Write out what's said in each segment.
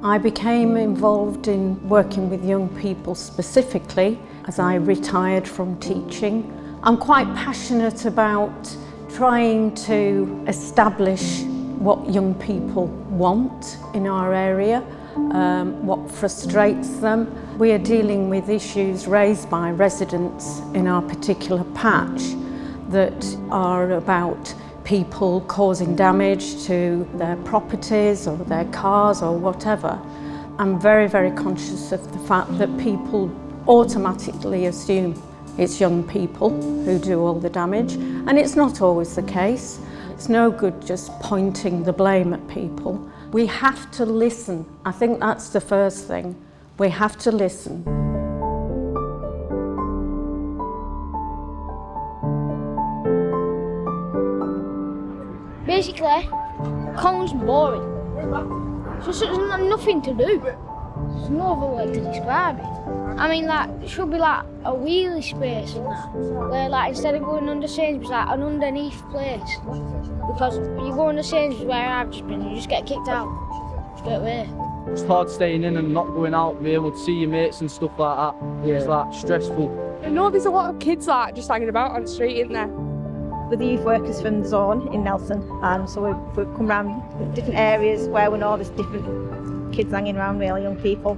I became involved in working with young people specifically as I retired from teaching. I'm quite passionate about trying to establish what young people want in our area, what frustrates them. We are dealing with issues raised by residents in our particular patch that are about people causing damage to their properties or their cars or whatever. I'm very, very conscious of the fact that people automatically assume it's young people who do all the damage, and it's not always the case. It's no good just pointing the blame at people. We have to listen. I think that's the first thing. We have to listen. Basically, Colne's boring. There's nothing to do. There's no other word to describe it. I mean, like, it should be like a wheelie space and that, where, like, instead of going under Sainsbury's, like an underneath place. Because you go under Sainsbury's, where I've just been, you just get kicked out straight away. It's hard staying in and not going out, be able to see your mates and stuff like that. Yeah. It's like stressful. I know there's a lot of kids like just hanging about on the street, isn't there? We're the youth workers from the zone in Nelson, and so we've come around different areas where we know there's different kids hanging around, really young people.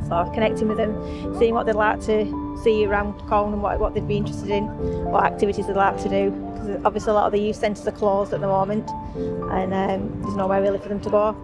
So connecting with them, seeing what they'd like to see around Colne and what they'd be interested in, what activities they'd like to do. Because obviously a lot of the youth centres are closed at the moment, and there's nowhere really for them to go.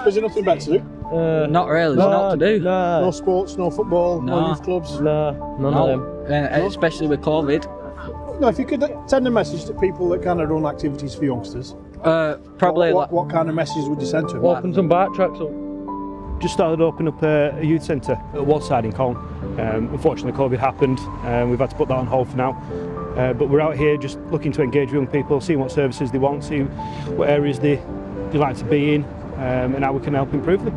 Is there nothing better to do? Not really, there's not to do. No sports, no football, no youth clubs? No, none of them. Especially with COVID. No, if you could send a message to people that kind of run activities for youngsters, probably what kind of messages would you send to them? Open some bike tracks up. Just started to open up a youth centre at Wadside in Colne. Unfortunately COVID happened, we've had to put that on hold for now. But we're out here just looking to engage with young people, seeing what services they want, see what areas they like to be in, and how we can help improve them.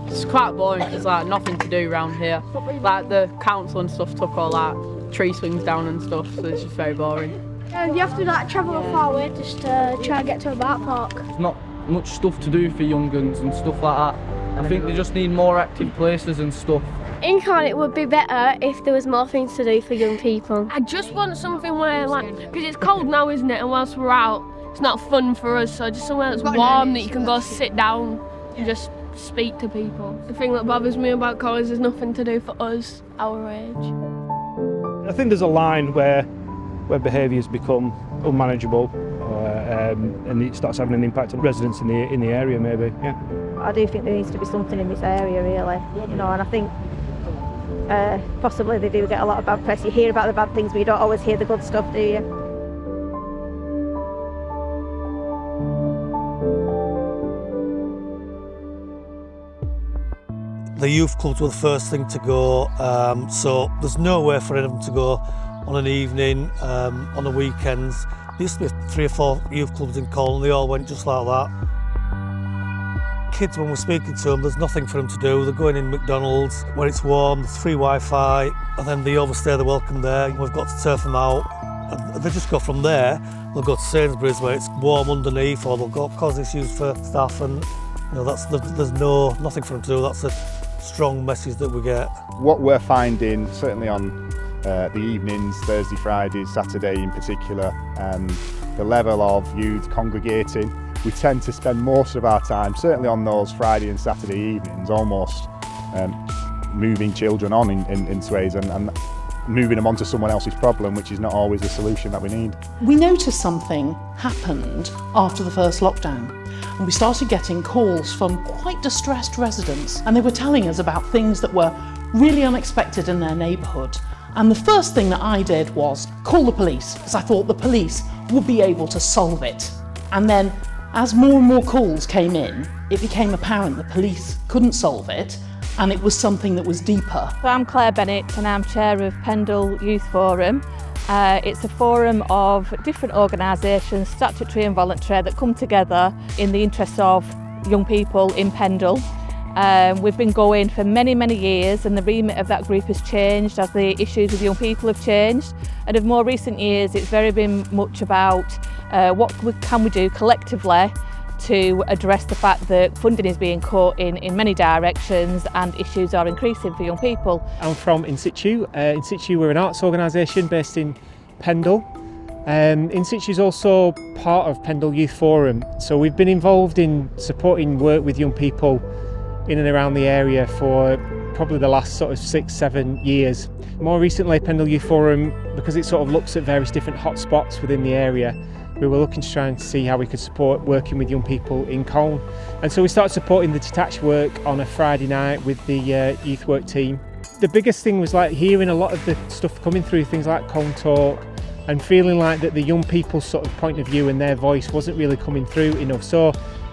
It's quite boring, there's like nothing to do around here. Like the council and stuff took all that tree swings down and stuff, so it's just very boring. And you have to like travel a far way just to try and get to a bike park. There's not much stuff to do for young guns and stuff like that. I think they just need more active places and stuff. In Colne it would be better if there was more things to do for young people. I just want something where, like, because it's cold now, isn't it, and whilst we're out it's not fun for us, so just somewhere that's warm that you can go sit down and just speak to people. The thing that bothers me about Colne is there's nothing to do for us, our age. I think there's a line where behaviours become unmanageable, and it starts having an impact on residents in the area, maybe. Yeah. I do think there needs to be something in this area, really, and I think possibly they do get a lot of bad press. You hear about the bad things, but you don't always hear the good stuff, do you? The youth clubs were the first thing to go, so there's nowhere for them to go on an evening, on the weekends. There used to be 3 or 4 youth clubs in Colne, and they all went just like that. Kids, when we're speaking to them, there's nothing for them to do. They're going in McDonald's when it's warm, there's free Wi-Fi, and then they overstay their welcome there. We've got to turf them out. And they just go from there, they'll go to Sainsbury's where it's warm underneath, or they'll go cause issues for staff, and there's nothing for them to do. That's a strong message that we get. What we're finding, certainly on the evenings, Thursday, Friday, Saturday in particular, the level of youth congregating, we tend to spend most of our time, certainly on those Friday and Saturday evenings, almost moving children on in ways and moving them onto someone else's problem, which is not always the solution that we need. We noticed something happened after the first lockdown, and we started getting calls from quite distressed residents, and they were telling us about things that were really unexpected in their neighbourhood. And the first thing that I did was call the police, because I thought the police would be able to solve it. And then as more and more calls came in, it became apparent the police couldn't solve it, and it was something that was deeper. So I'm Claire Bennett and I'm chair of Pendle Youth Forum. It's a forum of different organisations, statutory and voluntary, that come together in the interests of young people in Pendle. We've been going for many, many years, and the remit of that group has changed as the issues with young people have changed. And of more recent years, it's very been much about what can we do collectively to address the fact that funding is being cut in many directions and issues are increasing for young people. I'm from In-Situ. In-Situ, we're an arts organisation based in Pendle. In-Situ is also part of Pendle Youth Forum, so we've been involved in supporting work with young people in and around the area for probably the last sort of 6-7 years. More recently, Pendle Youth Forum, because it sort of looks at various different hotspots within the area, we were looking to try and see how we could support working with young people in Colne. And so we started supporting the detached work on a Friday night with the youth work team. The biggest thing was like hearing a lot of the stuff coming through, things like Colne Talk, and feeling like that the young people's sort of point of view and their voice wasn't really coming through enough. So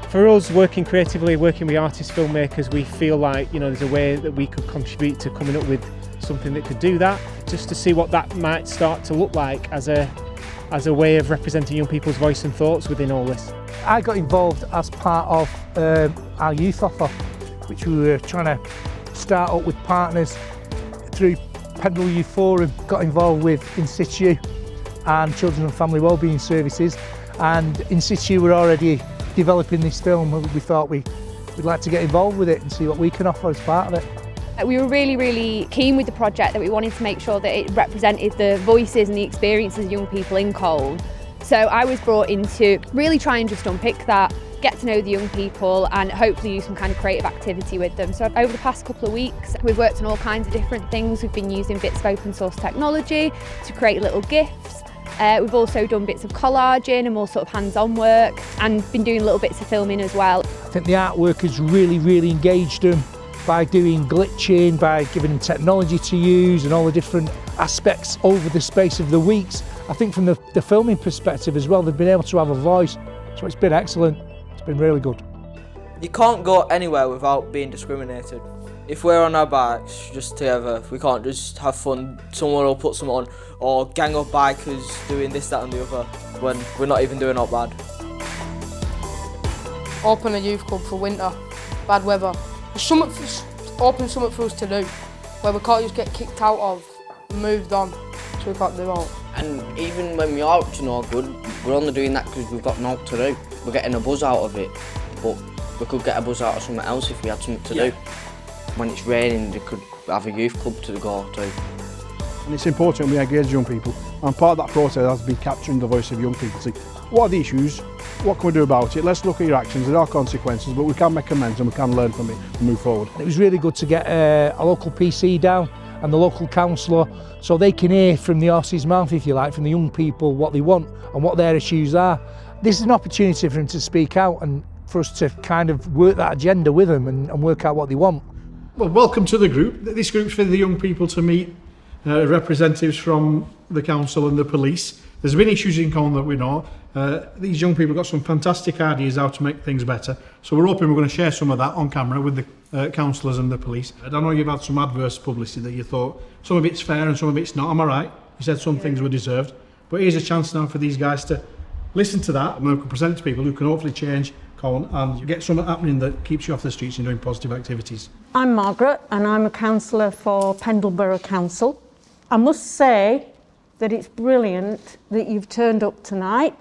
for us, working creatively, working with artists, filmmakers, we feel like, you know, there's a way that we could contribute to coming up with something that could do that, just to see what that might start to look like as a way of representing young people's voice and thoughts within all this. I got involved as part of our youth offer, which we were trying to start up with partners through Pendle Youth Forum. Got involved with In-Situ and Children and Family Wellbeing Services, and In-Situ were already developing this film. We thought we'd like to get involved with it and see what we can offer as part of it. We were really keen with the project, that we wanted to make sure that it represented the voices and the experiences of young people in Colne. So I was brought in to really try and just unpick that, get to know the young people and hopefully do some kind of creative activity with them. So over the past couple of weeks we've worked on all kinds of different things. We've been using bits of open source technology to create little GIFs. We've also done bits of collaging and more sort of hands-on work, and been doing little bits of filming as well. I think the artwork has really engaged them by doing glitching, by giving them technology to use and all the different aspects over the space of the weeks. I think from the filming perspective as well, they've been able to have a voice, so it's been excellent. It's been really good. You can't go anywhere without being discriminated. If we're on our bikes just together, we can't just have fun. Someone will put something on, or gang of bikers doing this, that and the other, when we're not even doing all bad. Open a youth club for winter, bad weather. Open something for us to do, where we can't just get kicked out of and moved on, so we can't do all. And even when we are up to no good, we're only doing that because we've got naught to do. We're getting a buzz out of it, but we could get a buzz out of something else if we had something to do. When it's raining, they could have a youth club to go to. And it's important we engage young people, and part of that process has been capturing the voice of young people. See, what are the issues? What can we do about it? Let's look at your actions. There are consequences, but we can make amends and we can learn from it and move forward. It was really good to get a local PC down and the local councillor, so they can hear from the horse's mouth, if you like, from the young people what they want and what their issues are. This is an opportunity for them to speak out and for us to kind of work that agenda with them and work out what they want. Well, welcome to the group. This group's for the young people to meet representatives from the council and the police. There's been issues in Colne that we know. These young people got some fantastic ideas how to make things better. So we're hoping we're going to share some of that on camera with the councillors and the police. I know you've had some adverse publicity that you thought some of it's fair and some of it's not. Am I right? You said some things were deserved. But here's a chance now for these guys to listen to that, and we can present it to people who can hopefully change Colne and get something happening that keeps you off the streets and doing positive activities. I'm Margaret and I'm a councillor for Pendle Borough Council. I must say that it's brilliant that you've turned up tonight,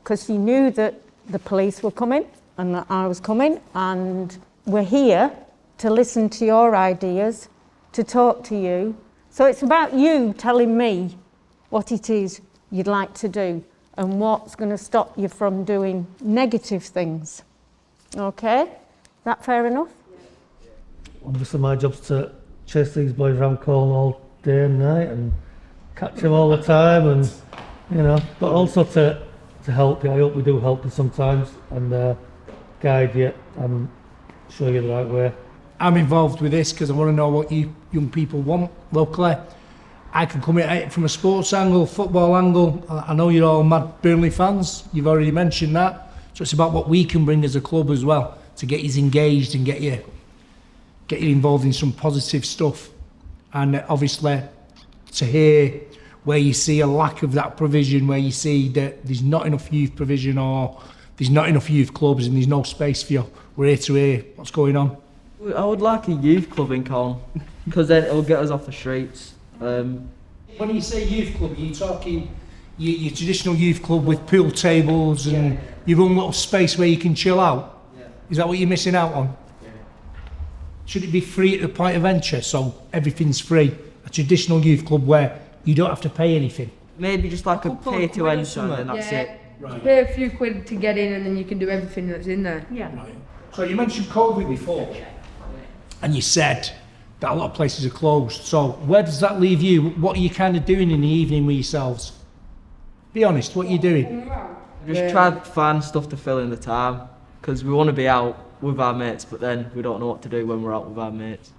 because you knew that the police were coming and that I was coming, and we're here to listen to your ideas, to talk to you. So it's about you telling me what it is you'd like to do and what's going to stop you from doing negative things. Okay? Is that fair enough? Obviously my job's to chase these boys around Colne all day and night and catch them all the time, and you know, but also to help you. I hope we do help you sometimes and guide you and show you the right way. I'm involved with this because I want to know what you young people want locally. I can come at it from a sports angle, football angle. I know you're all mad Burnley fans. You've already mentioned that. So it's about what we can bring as a club as well to get you engaged and get you involved in some positive stuff. And obviously to hear where you see a lack of that provision, where you see that there's not enough youth provision or there's not enough youth clubs and there's no space for you. We're here to hear what's going on. I would like a youth club in Colne, because then it'll get us off the streets. When you say youth club, are you talking your traditional youth club with pool tables and your own little space where you can chill out? Yeah. Is that what you're missing out on? Yeah. Should it be free at the point of entry, so everything's free? A traditional youth club where you don't have to pay anything? Maybe just like a pay to enter and that's it. Right. Pay a few quid to get in and then you can do everything that's in there. Yeah. Right. So you mentioned COVID before, and you said that a lot of places are closed. So where does that leave you? What are you kind of doing in the evening with yourselves? Be honest, what are you doing? Just try to find stuff to fill in the time, because we want to be out with our mates, but then we don't know what to do when we're out with our mates.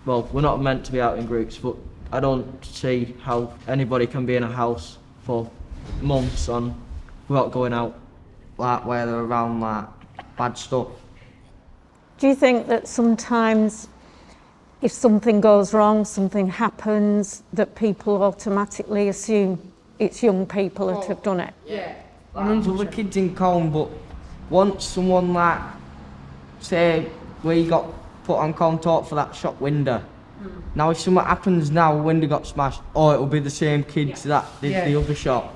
Well, we're not meant to be out in groups, but I don't see how anybody can be in a house for months on without going out, like where they're around like bad stuff. Do you think that sometimes if something goes wrong, something happens, that people automatically assume it's young people that have done it? Yeah. Like, other kids in Colne, but once someone like, say, we got put on Colne talk for that shop window. Now if something happens now, a window got smashed, it'll be the same kids that did the other shop.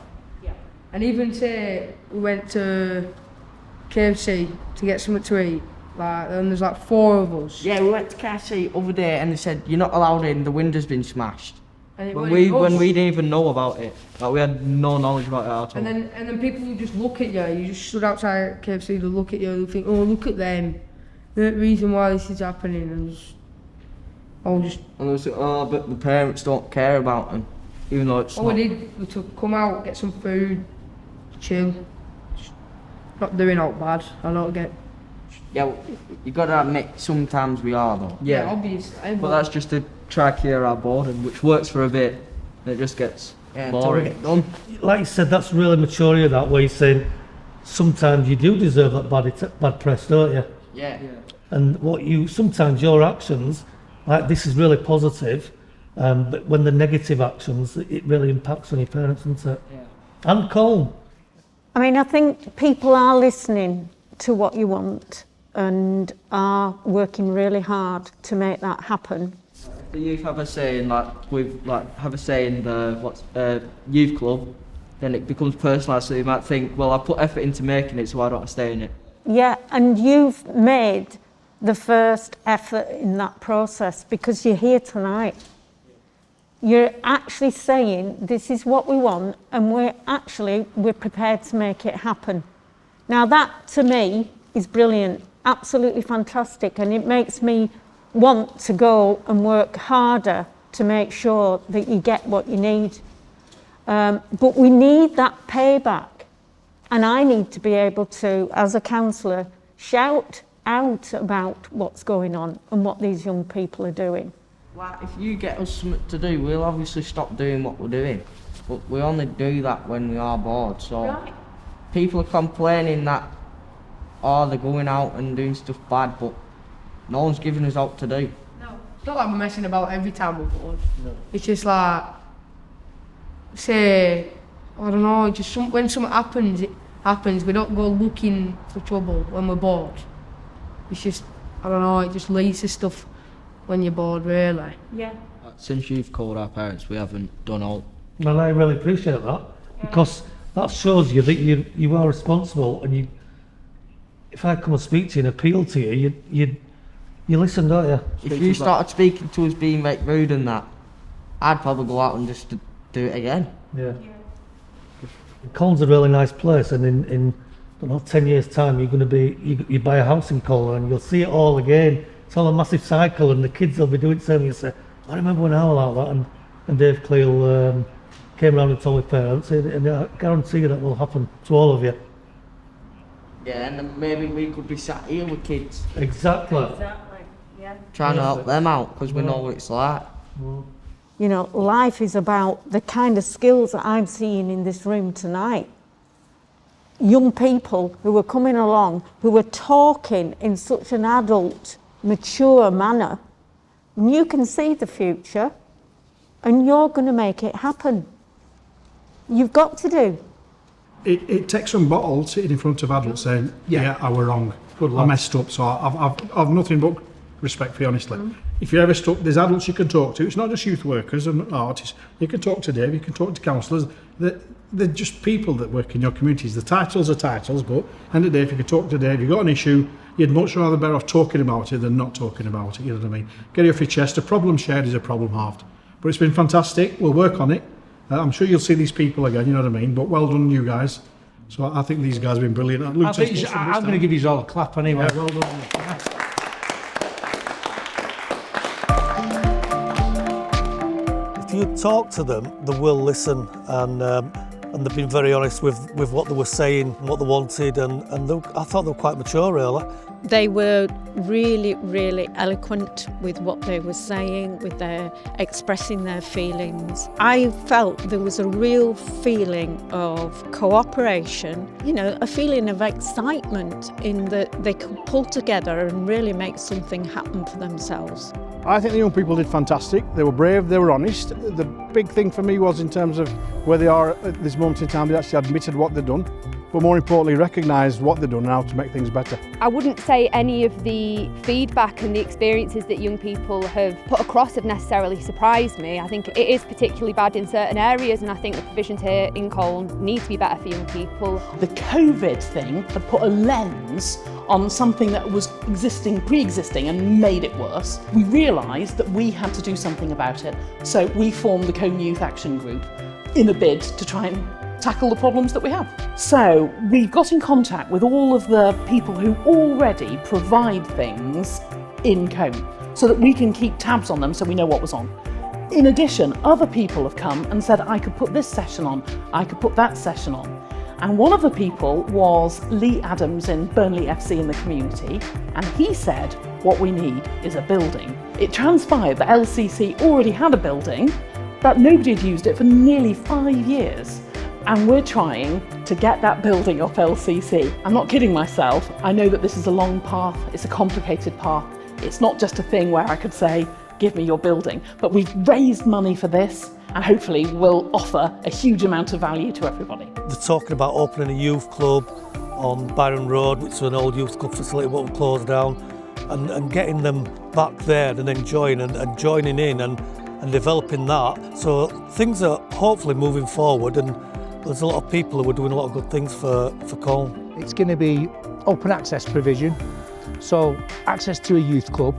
And even say we went to KFC to get something to eat, like, and there's like 4 of us. Yeah, we went to KFC other day and they said, you're not allowed in, the window's been smashed. And when we didn't even know about it. Like, we had no knowledge about it at all. And then people will just look at you just stood outside KFC, they'll look at you, they'll think, oh, look at them. The reason why this is happening, and just... And they say, oh, but the parents don't care about them, even though it's we did, we took, come out, get some food, chill. Just not doing out bad, I don't get... Yeah, you got to admit, sometimes we are though. Yeah, obviously. But that's just to try to clear our boredom, which works for a bit, and it just gets boring. Like you said, that's really mature you that way, saying sometimes you do deserve that bad press, don't you? Yeah. And sometimes your actions, like this is really positive, but when the negative actions, it really impacts on your parents, doesn't it? Yeah. And Colne. I mean, I think people are listening to what you want and are working really hard to make that happen. The youth have a say in the youth club, then it becomes personalised, so you might think, well, I put effort into making it, so why don't I stay in it? Yeah, and you've made the first effort in that process because you're here tonight. You're actually saying this is what we want and we're prepared to make it happen. Now that to me is brilliant, absolutely fantastic, and it makes me want to go and work harder to make sure that you get what you need. But we need that payback, and I need to be able to, as a councillor, shout out about what's going on and what these young people are doing. Like, if you get us something to do, we'll obviously stop doing what we're doing, but we only do that when we are bored, so people are complaining that they're going out and doing stuff bad, but no one's giving us out to do. No, it's not like we're messing about every time we're bored. No. It's just like, say, I don't know, just when something happens, it happens. We don't go looking for trouble when we're bored. It's just, I don't know, it just leads to stuff when you're bored, really. Yeah. Since you've called our parents, we haven't done all. Well, I really appreciate that, because that shows you that you are responsible, and if I come and speak to you and appeal to you, you listen, don't you? If you started speaking to us being like rude and that, I'd probably go out and just do it again. Yeah. Colne's a really nice place, and in I don't know, 10 years' time, you're going to be you buy a house in Colne and you'll see it all again. It's all a massive cycle, and the kids will be doing the same. You say, I remember when I was like that, and Dave Cleal came around and told my parents, and I guarantee you that will happen to all of you. Yeah, and then maybe we could be sat here with kids. Exactly. Yeah. Trying to help them out, because we know what it's like. You know, life is about the kind of skills that I'm seeing in this room tonight. Young people who are coming along, who are talking in such an adult, mature manner, and you can see the future, and you're going to make it happen. You've got to do. It takes some bottle sitting in front of adults saying, yeah, I were wrong, I messed up, so I've nothing but respect for you, honestly. If you're ever stuck, there's adults you can talk to. It's not just youth workers and artists. You can talk to Dave, you can talk to councillors. They're just people that work in your communities. The titles are titles, but end of the day, if you could talk to Dave, you've got an issue, you'd much rather better off talking about it than not talking about it, you know what I mean? Get it off your chest. A problem shared is a problem halved. But it's been fantastic. We'll work on it. I'm sure you'll see these people again, you know what I mean? But well done, you guys. So I think these guys have been brilliant. I'm going to give you all a clap anyway. Yeah, well done. If you talk to them, they will listen, and they've been very honest with what they were saying and what they wanted, and I thought they were quite mature, really. They were really, really eloquent with what they were saying, with their expressing their feelings. I felt there was a real feeling of cooperation, you know, a feeling of excitement in that they could pull together and really make something happen for themselves. I think the young people did fantastic. They were brave, they were honest. The big thing for me was in terms of where they are at this moment in time, they actually admitted what they'd done, but more importantly recognised what they'd done and how to make things better. I wouldn't say any of the feedback and the experiences that young people have put across have necessarily surprised me. I think it is particularly bad in certain areas, and I think the provisions here in Colne need to be better for young people. The COVID thing had put a lens on something that was pre-existing and made it worse. We realised that we had to do something about it, so we formed the Colne Youth Action Group in a bid to try and tackle the problems that we have. So we got in contact with all of the people who already provide things in Colne so that we can keep tabs on them so we know what was on. In addition, other people have come and said, I could put this session on, I could put that session on. And one of the people was Lee Adams in Burnley FC in the community, and he said, what we need is a building. It transpired that LCC already had a building, but nobody had used it for nearly 5 years. And we're trying to get that building off LCC. I'm not kidding myself. I know that this is a long path, it's a complicated path. It's not just a thing where I could say, give me your building. But we've raised money for this, and hopefully will offer a huge amount of value to everybody. They're talking about opening a youth club on Byron Road, which is an old youth club facility what will close down, and getting them back there and enjoying and joining in and developing that. So things are hopefully moving forward, and there's a lot of people who are doing a lot of good things for Colne. It's going to be open access provision, so access to a youth club,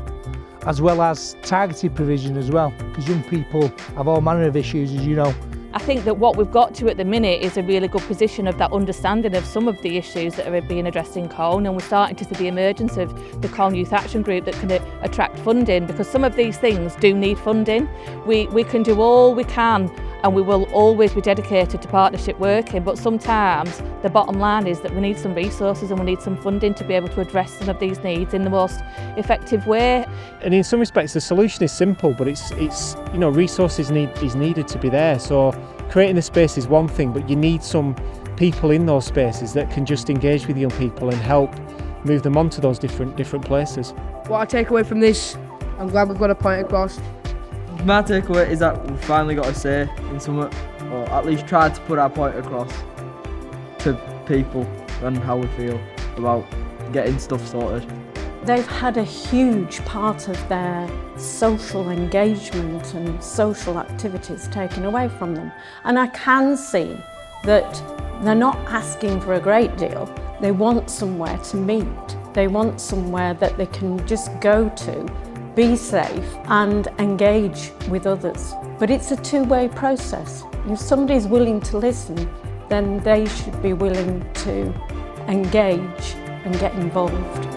as well as targeted provision as well, because young people have all manner of issues, as you know. I think that what we've got to at the minute is a really good position of that understanding of some of the issues that are being addressed in Colne, and we're starting to see the emergence of the Colne Youth Action Group that can attract funding, because some of these things do need funding. We can do all we can, and we will always be dedicated to partnership working, but sometimes the bottom line is that we need some resources and we need some funding to be able to address some of these needs in the most effective way. And in some respects the solution is simple, but it's you know, resources is needed to be there. So creating the space is one thing, but you need some people in those spaces that can just engage with young people and help move them onto those different places. What I take away from this, I'm glad we've got a point across. My takeaway is that we've finally got a say in something, or at least tried to put our point across to people and how we feel about getting stuff sorted. They've had a huge part of their social engagement and social activities taken away from them. And I can see that they're not asking for a great deal. They want somewhere to meet. They want somewhere that they can just go to, be safe and engage with others. But it's a two-way process. If somebody's willing to listen, then they should be willing to engage and get involved.